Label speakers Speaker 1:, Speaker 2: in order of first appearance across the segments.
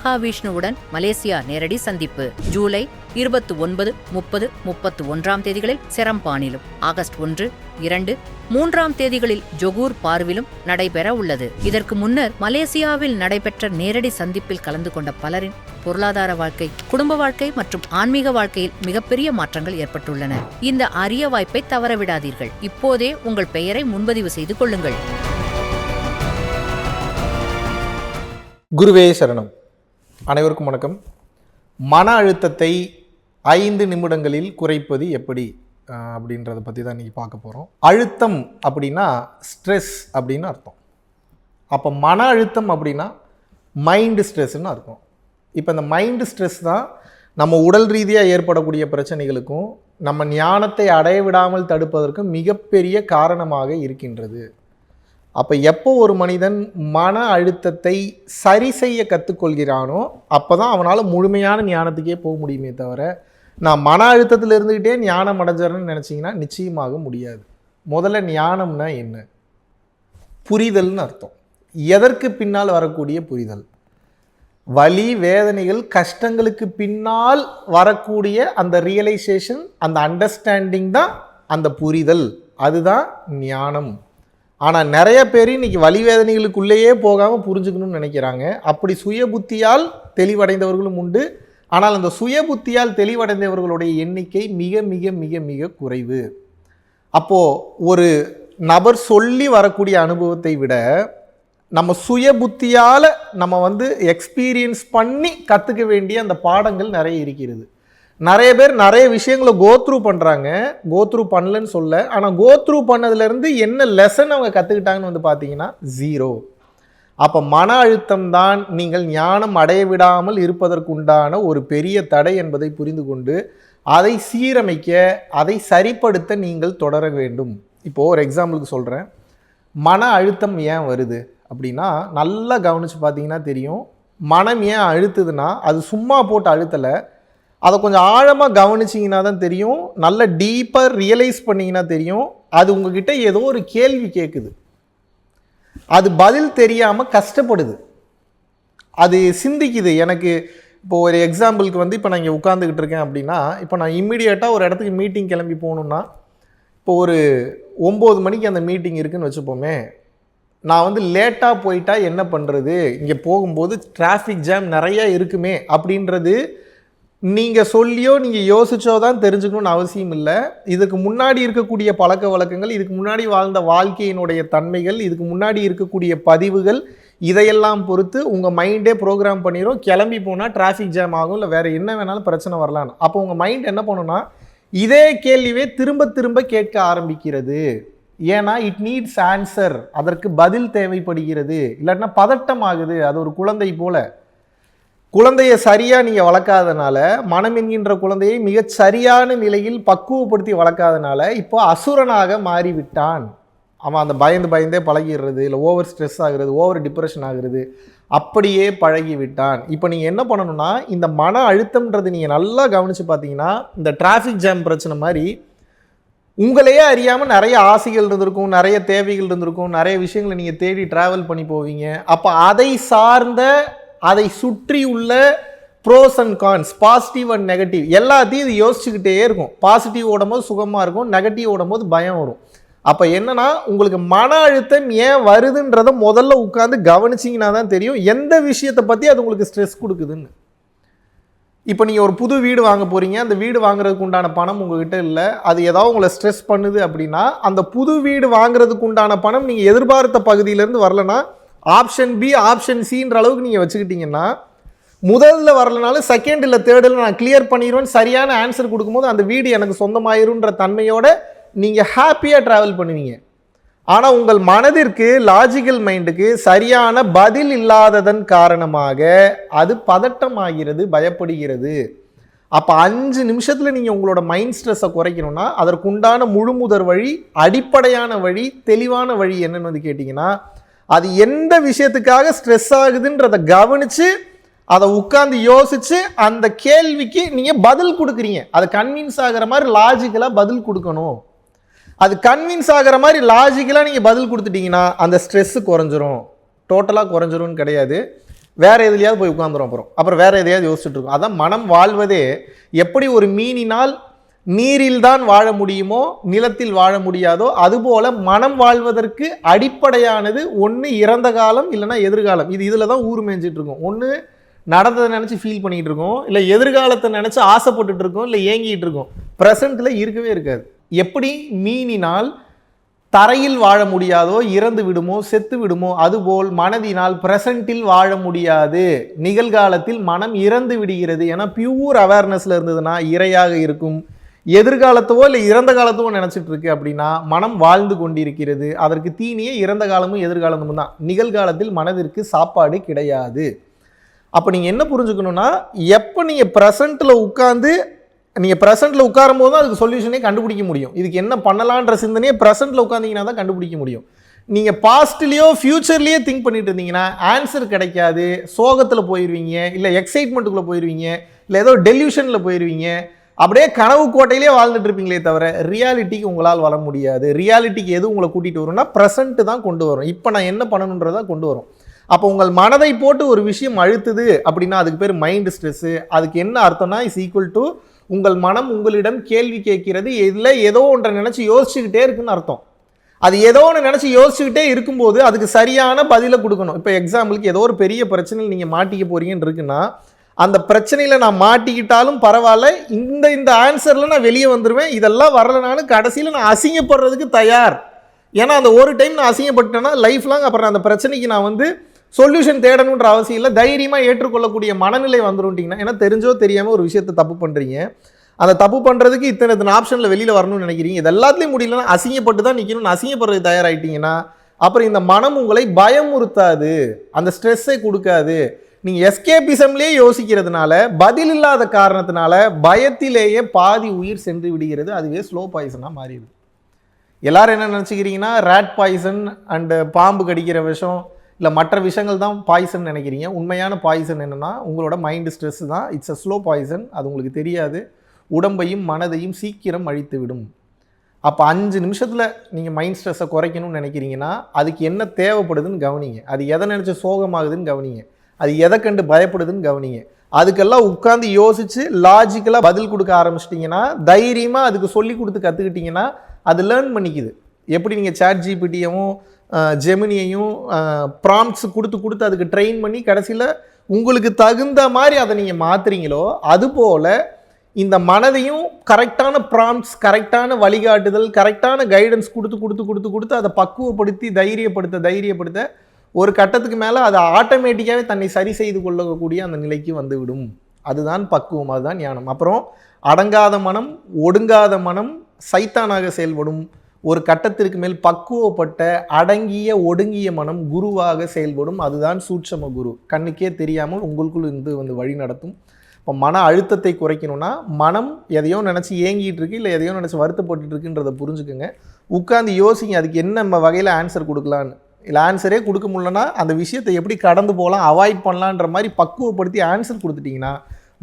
Speaker 1: மகாவிஷ்ணுவுடன் Malaysia நேரடி சந்திப்பு. ஜூலை 29, 30, 31 தேதிகளில் செரம்பானிலும், ஆகஸ்ட் 1, 2, 3 தேதிகளில் ஜொகூர் பார்விலும் நடைபெற உள்ளது. இதற்கு முன்னர் மலேசியாவில் நடைபெற்ற நேரடி சந்திப்பில் கலந்து கொண்ட பலரின் பொருளாதார வாழ்க்கை, குடும்ப வாழ்க்கை மற்றும் ஆன்மீக வாழ்க்கையில் மிகப்பெரிய மாற்றங்கள் ஏற்பட்டுள்ளன. இந்த அரிய வாய்ப்பை தவறவிடாதீர்கள். இப்போதே உங்கள் பெயரை முன்பதிவு செய்து கொள்ளுங்கள்.
Speaker 2: குருவே சரணம். அனைவருக்கும் வணக்கம். மன அழுத்தத்தை 5 நிமிடங்களில் குறைப்பது எப்படி அப்படின்றத பற்றி தான் இன்றைக்கி பார்க்க போகிறோம். அழுத்தம் அப்படின்னா ஸ்ட்ரெஸ் அப்படின்னு அர்த்தம். அப்போ மன அழுத்தம் அப்படின்னா மைண்டு ஸ்ட்ரெஸ்ன்னு அர்த்தம். இப்போ இந்த மைண்டு ஸ்ட்ரெஸ் தான் நம்ம உடல் ரீதியாக ஏற்படக்கூடிய பிரச்சனைகளுக்கும் நம்ம ஞானத்தை அடைய விடாமல் தடுப்பதற்கும் மிகப்பெரிய காரணமாக இருக்கின்றது. அப்போ எப்போ ஒரு மனிதன் மன அழுத்தத்தை சரி செய்ய கற்றுக்கொள்கிறானோ அப்போ தான் அவனால் முழுமையான ஞானத்துக்கே போக முடியுமே தவிர, நான் மன அழுத்தத்தில் இருந்துக்கிட்டே ஞானம் அடைஞ்சிடறேன்னு நினச்சிங்கன்னா நிச்சயமாக முடியாது. முதல்ல ஞானம்னா என்ன? புரிதல்னு அர்த்தம். எதற்கு பின்னால் வரக்கூடிய புரிதல்? வலி, வேதனைகள், கஷ்டங்களுக்கு பின்னால் வரக்கூடிய அந்த ரியலைசேஷன், அந்த அண்டர்ஸ்டாண்டிங் தான் அந்த புரிதல். அதுதான் ஞானம். ஆனால் நிறைய பேர் இன்றைக்கி வலி வேதனைகளுக்குள்ளேயே போகாமல் புரிஞ்சுக்கணும்னு நினைக்கிறாங்க. அப்படி சுய புத்தியால் தெளிவடைந்தவர்களும் உண்டு. ஆனால் அந்த சுய புத்தியால் தெளிவடைந்தவர்களுடைய எண்ணிக்கை மிக மிக மிக மிக குறைவு. அப்போது ஒரு நபர் சொல்லி வரக்கூடிய அனுபவத்தை விட நம்ம சுய புத்தியால் நம்ம எக்ஸ்பீரியன்ஸ் பண்ணி கற்றுக்க வேண்டிய அந்த பாடங்கள் நிறைய இருக்கிறது. நிறைய பேர் நிறைய விஷயங்களை கோத்ரூ பண்ணுறாங்க, கோத்ரூ பண்ணலன்னு சொல்ல. ஆனால் கோத்ரூ பண்ணதுலேருந்து என்ன லெசன் அவங்க கற்றுக்கிட்டாங்கன்னு பார்த்தீங்கன்னா 0. அப்போ மன அழுத்தம் தான் நீங்கள் ஞானம் அடைய விடாமல் இருப்பதற்குண்டான ஒரு பெரிய தடை என்பதை புரிந்து கொண்டு அதை சீரமைக்க, அதை சரிப்படுத்த நீங்கள் தொடர வேண்டும். இப்போது ஒரு எக்ஸாம்பிளுக்கு சொல்கிறேன். மன அழுத்தம் ஏன் வருது அப்படின்னா, நல்லா கவனித்து பார்த்தீங்கன்னா தெரியும். மனம் ஏன் அழுத்துதுன்னா அது சும்மா போட்டு அழுத்தலை. அதை கொஞ்சம் ஆழமாக கவனிச்சிங்கன்னா தான் தெரியும். நல்ல டீப்பாக ரியலைஸ் பண்ணிங்கன்னா தெரியும். அது உங்ககிட்ட ஏதோ ஒரு கேள்வி கேட்குது, அது பதில் தெரியாமல் கஷ்டப்படுது, அது சிந்திக்குது. எனக்கு இப்போது ஒரு எக்ஸாம்பிளுக்கு இப்போ நான் இங்கே உட்காந்துக்கிட்டு இருக்கேன் அப்படின்னா, இப்போ நான் இம்மிடியேட்டாக ஒரு இடத்துக்கு மீட்டிங் கிளம்பி போகணுன்னா, இப்போ ஒரு 9 மணிக்கு அந்த மீட்டிங் இருக்குதுன்னு வச்சுப்போமே. நான் லேட்டாக போயிட்டா என்ன பண்ணுறது, இங்கே போகும்போது டிராஃபிக் ஜாம் நிறையா இருக்குமே அப்படின்றது நீங்கள் சொல்லியோ நீங்கள் யோசிச்சோ தான் தெரிஞ்சுக்கணும்னு அவசியம் இல்லை. இதுக்கு முன்னாடி இருக்கக்கூடிய பழக்க வழக்கங்கள், இதுக்கு முன்னாடி வாழ்ந்த வாழ்க்கையினுடைய தன்மைகள், இதுக்கு முன்னாடி இருக்கக்கூடிய பதிவுகள், இதையெல்லாம் பொறுத்து உங்கள் மைண்டே ப்ரோக்ராம் பண்ணிடும். கிளம்பி போனால் டிராஃபிக் ஜாம் ஆகும், இல்லை வேறு என்ன வேணாலும் பிரச்சனை வரலான்னு. அப்போ உங்கள் மைண்ட் என்ன பண்ணுன்னா, இதே கேள்வியே திரும்ப திரும்ப கேட்க ஆரம்பிக்கிறது. ஏன்னா இட் நீட்ஸ் ஆன்சர், அதற்கு பதில் தேவைப்படுகிறது. இல்லாட்டினா பதட்டம் ஆகுது. அது ஒரு குழந்தை போல. குழந்தையை சரியாக நீங்கள் வளர்க்காதனால, மனம் என்கின்ற குழந்தையை மிகச் சரியான நிலையில் பக்குவப்படுத்தி வளர்க்காதனால இப்போ அசுரனாக மாறிவிட்டான். அவன் அந்த பயந்தே பழகிடுறது, இல்லை ஓவர் ஸ்ட்ரெஸ் ஆகுறது, ஓவர் டிப்ரெஷன் ஆகுறது, அப்படியே பழகிவிட்டான். இப்போ நீங்கள் என்ன பண்ணணும்னா, இந்த மன அழுத்தம்ன்றது நீங்கள் நல்லா கவனித்து பார்த்தீங்கன்னா, இந்த டிராஃபிக் ஜாம் பிரச்சனை மாதிரி உங்களையே அறியாமல் நிறைய ஆசைகள் இருந்திருக்கும், நிறைய தேவைகள் இருந்திருக்கும், நிறைய விஷயங்களை நீங்கள் தேடி ட்ராவல் பண்ணி போவீங்க. அப்போ அதை சார்ந்த, அதை சுற்றி உள்ள pros and cons, positive and negative எல்லாத்தையும் இது யோசிச்சுக்கிட்டே இருக்கும். பாசிட்டிவ் ஓடும்போது சுகமாக இருக்கும், நெகட்டிவ் ஓடும்போது பயம் வரும். அப்போ என்னன்னா, உங்களுக்கு மன அழுத்தம் ஏன் வருதுன்றதை முதல்ல உட்காந்து கவனிச்சிங்கன்னா தான் தெரியும் எந்த விஷயத்தை பற்றி அது உங்களுக்கு ஸ்ட்ரெஸ் கொடுக்குதுன்னு. இப்போ நீங்கள் ஒரு புது வீடு வாங்க போகிறீங்க, அந்த வீடு வாங்குறதுக்கு உண்டான பணம் உங்ககிட்ட இல்லை, அது ஏதாவது உங்களை ஸ்ட்ரெஸ் பண்ணுது அப்படின்னா, அந்த புது வீடு வாங்குறதுக்கு உண்டான பணம் நீங்கள் எதிர்பார்த்த பகுதியிலேருந்து வரலன்னா ஆப்ஷன் பி, ஆப்ஷன் சின்ற அளவுக்கு நீங்கள் வச்சுக்கிட்டீங்கன்னா, முதல்ல வரலனாலும் செகண்ட் இல்லை தேர்டில் நான் கிளியர் பண்ணிடுவேன் சரியான ஆன்சர் கொடுக்கும்போது அந்த வீடு எனக்கு சொந்தமாயிருன்ற தன்மையோட நீங்கள் ஹாப்பியாக ட்ராவல் பண்ணுவீங்க. ஆனால் உங்கள் மனதிற்கு, லாஜிக்கல் மைண்டுக்கு சரியான பதில் இல்லாததன் காரணமாக அது பதட்டமாகிறது, பயப்படுகிறது. அப்போ 5 நிமிஷத்தில் நீங்கள் உங்களோட மைண்ட் ஸ்ட்ரெஸ்ஸை குறைக்கணும்னா அதற்குண்டான முழுமுதற் வழி, அடிப்படையான வழி, தெளிவான வழி என்னன்னு கேட்டிங்கன்னா, அது எந்த விஷயத்துக்காக ஸ்ட்ரெஸ் ஆகுதுன்றதை கவனித்து அதை உட்காந்து யோசித்து அந்த கேள்விக்கு நீங்கள் பதில் கொடுக்குறீங்க. அது கன்வின்ஸ் ஆகிற மாதிரி லாஜிக்கலாக பதில் கொடுக்கணும். அது கன்வின்ஸ் ஆகிற மாதிரி லாஜிக்கலாக நீங்கள் பதில் கொடுத்துட்டிங்கன்னா அந்த ஸ்ட்ரெஸ்ஸு குறைஞ்சிரும். டோட்டலாக குறைஞ்சிரும்னு கிடையாது. வேற எதுலையாவது போய் உட்காந்துரும். அப்புறம் வேற எதையாவது யோசிச்சுட்டு இருக்கும். அதான் மனம் வாழ்வதே எப்படி ஒரு மீனினால் நீரில் தான் வாழ முடியுமோ நிலத்தில் வாழ முடியாதோ அதுபோல மனம் வாழ்வதற்கு அடிப்படையானது ஒன்று இறந்த காலம் இல்லைன்னா எதிர்காலம். இதில் தான் ஊர் மேய்ஞ்சிட்டு இருக்கும். ஒன்று நடந்ததை நினச்சி ஃபீல் பண்ணிகிட்டு இருக்கோம், இல்லை எதிர்காலத்தை நினச்சி ஆசைப்பட்டுட்டு இருக்கோம், இல்லை ஏங்கிட்டு இருக்கோம். ப்ரெசண்ட்டில் இருக்கவே இருக்காது. எப்படி மீனினால் தரையில் வாழ முடியாதோ இறந்து விடுமோ செத்து விடுமோ அதுபோல் மனதினால் ப்ரெசண்டில் வாழ முடியாது. நிகழ்காலத்தில் மனம் இறந்து விடுகிறது. ஏன்னா பியூர் அவேர்னஸில் இருந்ததுன்னா இறையாக இருக்கும். எதிர்காலத்தவோ இல்லை இறந்த காலத்தவோ நினச்சிட்டு இருக்கு அப்படின்னா மனம் வாழ்ந்து கொண்டிருக்கிறது. அதற்கு தீனியே இறந்த காலமும் எதிர்காலமும் தான். நிகழ்காலத்தில் மனதிற்கு சாப்பாடு கிடையாது. அப்போ நீங்கள் என்ன புரிஞ்சுக்கணும்னா, எப்போ நீங்கள் ப்ரெசண்ட்டில் உட்காரும் போது தான் அதுக்கு சொல்யூஷனே கண்டுபிடிக்க முடியும். இதுக்கு என்ன பண்ணலான்ற சிந்தனையே ப்ரெசண்ட்டில் உட்காந்திங்கன்னா தான் கண்டுபிடிக்க முடியும். நீங்கள் பாஸ்ட்லேயோ ஃப்யூச்சர்லேயே திங்க் பண்ணிட்டு இருந்தீங்கன்னா ஆன்சர் கிடைக்காது. சோகத்தில் போயிடுவீங்க, இல்லை எக்ஸைட்மெண்ட்டுக்குள்ளே போயிடுவீங்க, இல்லை ஏதோ டெல்யூஷனில் போயிடுவீங்க. அப்படியே கனவு கோட்டையிலே வாழ்ந்துட்டு இருப்பீங்களே தவிர ரியாலிட்டிக்கு உங்களால் வர முடியாது. ரியாலிட்டிக்கு எது உங்களை கூட்டிகிட்டு வரும்னா ப்ரெசண்ட்டு தான் கொண்டு வரும். இப்போ நான் என்ன பண்ணணுன்றதான் கொண்டு வரும். அப்போ உங்கள் மனதை போட்டு ஒரு விஷயம் அழுத்துது அப்படின்னா அதுக்கு பேர் மைண்ட் ஸ்ட்ரெஸ்ஸு. அதுக்கு என்ன அர்த்தம்னா இஸ் ஈக்குவல் டு உங்கள் மனம் உங்களிடம் கேள்வி கேட்கிறது, இதில் ஏதோ ஒன்றை நினச்சி யோசிச்சுக்கிட்டே இருக்குன்னு அர்த்தம். அது ஏதோ ஒன்று நினச்சி யோசிச்சுக்கிட்டே இருக்கும்போது அதுக்கு சரியான பதிலை கொடுக்கணும். இப்போ எக்ஸாம்பிளுக்கு ஏதோ ஒரு பெரிய பிரச்சனையில் நீங்கள் மாட்டிக்க போறீங்கன்னு இருக்குன்னா அந்த பிரச்சனையில் நான் மாட்டிக்கிட்டாலும் பரவாயில்ல, இந்த ஆன்சரில் நான் வெளியே வந்துடுவேன். இதெல்லாம் வரலைனாலும் கடைசியில் நான் அசிங்கப்படுறதுக்கு தயார். ஏன்னா அந்த ஒரு டைம் நான் அசிங்கப்பட்டேன்னா லைஃப் லாங் அப்புறம் அந்த பிரச்சனைக்கு நான் சொல்யூஷன் தேடணுன்ற அவசியம் இல்லை. தைரியமாக ஏற்றுக்கொள்ளக்கூடிய மனநிலை வந்துருட்டிங்கன்னா, ஏன்னா தெரிஞ்சோ தெரியாமல் ஒரு விஷயத்தை தப்பு பண்ணுறீங்க. அந்த தப்பு பண்ணுறதுக்கு இத்தனை ஆப்ஷனில் வெளியில் வரணும்னு நினைக்கிறீங்க. இது எல்லாத்துலேயும் முடியலன்னா அசிங்கப்பட்டு தான் நிற்கணும்னு அசிங்கப்படுறதுக்கு தயாராகிட்டீங்கன்னா அப்புறம் இந்த மனம் உங்களை பயமுறுத்தாது, அந்த ஸ்ட்ரெஸ்ஸை கொடுக்காது. நீங்கள் எஸ்கேபிசம்லேயே யோசிக்கிறதுனால, பதில் இல்லாத காரணத்தினால பயத்திலேயே பாதி உயிர் சென்று விடுகிறது. அதுவே ஸ்லோ பாய்சனாக மாறிடுது. எல்லாரும் என்ன நினச்சிக்கிறீங்கன்னா ரேட் பாய்சன் அண்டு பாம்பு கடிக்கிற விஷம் இல்லை மற்ற விஷயங்கள் தான் பாய்சன் நினைக்கிறீங்க. உண்மையான பாய்சன் என்னென்னா உங்களோட மைண்டு ஸ்ட்ரெஸ் தான். It's a slow poison. அது உங்களுக்கு தெரியாது. உடம்பையும் மனதையும் சீக்கிரம் அழித்து விடும். அப்போ 5 நிமிஷத்தில் நீங்கள் மைண்ட் ஸ்ட்ரெஸ்ஸை குறைக்கணும்னு நினைக்கிறீங்கன்னா அதுக்கு என்ன தேவைப்படுதுன்னு கவனிங்க. அது எதை நினச்சி சோகமாகுதுன்னு கவனிங்க. அது எதை கண்டு பயப்படுதுன்னு கவனிங்க. அதுக்கெல்லாம் உட்காந்து யோசித்து லாஜிக்கலாக பதில் கொடுக்க ஆரம்பிச்சிட்டிங்கன்னா, தைரியமாக அதுக்கு சொல்லி கொடுத்து கற்றுக்கிட்டிங்கன்னா அது லேர்ன் பண்ணிக்குது. எப்படி நீங்கள் சாட் ஜிபிடியையும் ஜெமினியையும் ப்ராம்ப்ட்ஸ் கொடுத்து அதுக்கு ட்ரெயின் பண்ணி கடைசியில் உங்களுக்கு தகுந்த மாதிரி அதை நீங்கள் மாற்றுறீங்களோ அதுபோல் இந்த மனதையும் கரெக்டான ப்ராம்ப்ட்ஸ், கரெக்டான வழிகாட்டுதல், கரெக்டான கைடன்ஸ் கொடுத்து அதை பக்குவப்படுத்தி தைரியப்படுத்த ஒரு கட்டத்துக்கு மேலே அது ஆட்டோமேட்டிக்காகவே தன்னை சரி செய்து கொள்ளக்கூடிய அந்த நிலைக்கு வந்துவிடும். அதுதான் பக்குவம், அதுதான் ஞானம். அப்புறம் அடங்காத மனம், ஒடுங்காத மனம் சைத்தானாக செயல்படும். ஒரு கட்டத்திற்கு மேல் பக்குவப்பட்ட அடங்கிய ஒடுங்கிய மனம் குருவாக செயல்படும். அதுதான் சூட்சம குரு. கண்ணுக்கே தெரியாமல் உங்களுக்குள் இருந்து வழி நடத்தும். இப்போ மன அழுத்தத்தை குறைக்கணும்னா மனம் எதையோ நினச்சி ஏங்கிட்டு இருக்கு, இல்லை எதையோ நினச்சி வருத்தப்பட்டு இருக்குன்றதை புரிஞ்சுக்குங்க. உட்காந்து யோசிங்க, அதுக்கு என்ன நம்ம வகையில் ஆன்சர் கொடுக்கலான்னு. இல்லை ஆன்சரே கொடுக்க முடியலன்னா அந்த விஷயத்தை எப்படி கடந்து போகலாம், அவாய்ட் பண்ணலான்ற மாதிரி பக்குவப்படுத்தி ஆன்சர் கொடுத்துட்டிங்கன்னா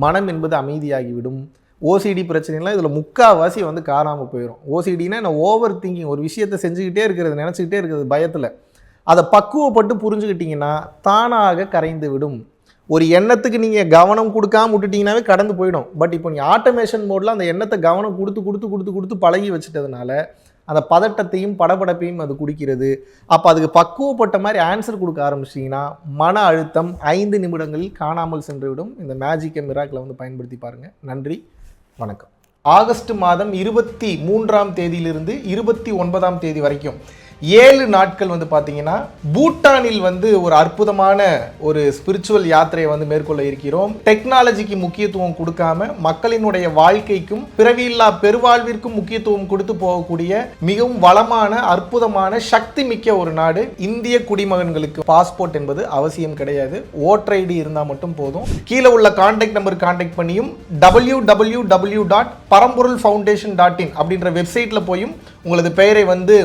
Speaker 2: மனம் என்பது அமைதியாகிவிடும். ஓசிடி பிரச்சனைலாம் இதில் முக்கால்வாசி காணாமல் போயிடும். ஓசிடினா என்ன, ஓவர் திங்கிங், ஒரு விஷயத்தை செஞ்சுக்கிட்டே இருக்கிறது, நினச்சிக்கிட்டே இருக்கிறது பயத்தில். அதை பக்குவப்பட்டு புரிஞ்சுக்கிட்டிங்கன்னா தானாக கரைந்து விடும். ஒரு எண்ணத்துக்கு நீங்கள் கவனம் கொடுக்காம விட்டுட்டிங்கனாவே கடந்து போயிடும். பட் இப்போ நீங்கள் ஆட்டோமேஷன் மோடில் அந்த எண்ணத்தை கவனம் கொடுத்து பழகி வச்சுட்டதுனால அந்த பதட்டத்தையும் படபடப்பையும் அது குடிக்கிறது. அப்போ அதுக்கு பக்குவப்பட்ட மாதிரி ஆன்சர் கொடுக்க ஆரம்பிச்சிட்டிங்கன்னா மன அழுத்தம் 5 நிமிடங்களில் காணாமல் சென்றுவிடும். இந்த மேஜிக்கை மிராக்கில் பயன்படுத்தி பாருங்கள். நன்றி, வணக்கம். ஆகஸ்ட் மாதம் 23ஆம் தேதியிலிருந்து 29ஆம் தேதி வரைக்கும் 7 நாட்கள் பார்த்தீங்கன்னா பூட்டானில் ஒரு அற்புதமான ஒரு ஸ்பிரிச்சுவல் யாத்திரையை மேற்கொள்ள இருக்கிறோம். டெக்னாலஜிக்கு முக்கியத்துவம் கொடுக்காம மக்களினுடைய வாழ்க்கைக்கும் பிறவியில்லா பெருவாழ்விற்கும் முக்கியத்துவம் கொடுத்து போகக்கூடிய மிகவும் வளமான அற்புதமான சக்தி மிக்க ஒரு நாடு. இந்திய குடிமகன்களுக்கு பாஸ்போர்ட் என்பது அவசியம் கிடையாது. ஓட்டர் ஐடி இருந்தால் மட்டும் போதும். கீழே உள்ள கான்டாக்ட் நம்பர் கான்டாக்ட் பண்ணியும் www.paramporulfoundation.in அப்படின்ற வெப்சைட்டில் போயும் உங்களது பெயரை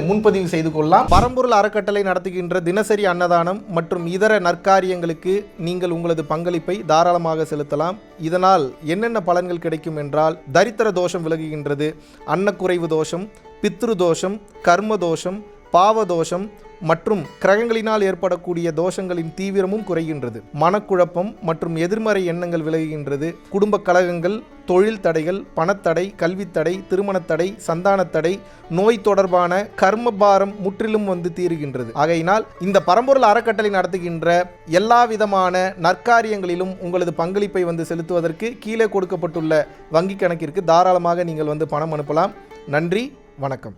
Speaker 2: முன்பதிவு செய்து கொள்ளலாம். பரம்பொருள் அறக்கட்டளை நடத்துகின்ற தினசரி அன்னதானம் மற்றும் இதர நற்காரியங்களுக்கு நீங்கள் உங்களது பங்களிப்பை தாராளமாக செலுத்தலாம். இதனால் என்னென்ன பலன்கள் கிடைக்கும் என்றால், தரித்திர தோஷம் விலகுகின்றது, அன்னக்குறைவு தோஷம், பித்ரு தோஷம், கர்ம தோஷம், பாவ தோஷம், மற்றும் கிரகங்களினால் ஏற்படக்கூடிய தோஷங்களின் தீவிரமும் குறைகின்றது. மனக்குழப்பம் மற்றும் எதிர்மறை எண்ணங்கள் விலகுகின்றது. குடும்ப கலகங்கள், தொழில் தடைகள், பணத்தடை, கல்வித்தடை, திருமணத்தடை, சந்தானத்தடை, நோய் தொடர்பான கர்மபாரம் முற்றிலும் தீருகின்றது. ஆகையினால் இந்த பரம்பொருள் அறக்கட்டளை நடத்துகின்ற எல்லா விதமான நற்காரியங்களிலும் உங்களது பங்களிப்பை செலுத்துவதற்கு கீழே கொடுக்கப்பட்டுள்ள வங்கி கணக்கிற்கு தாராளமாக நீங்கள் பணம் அனுப்பலாம். நன்றி, வணக்கம்.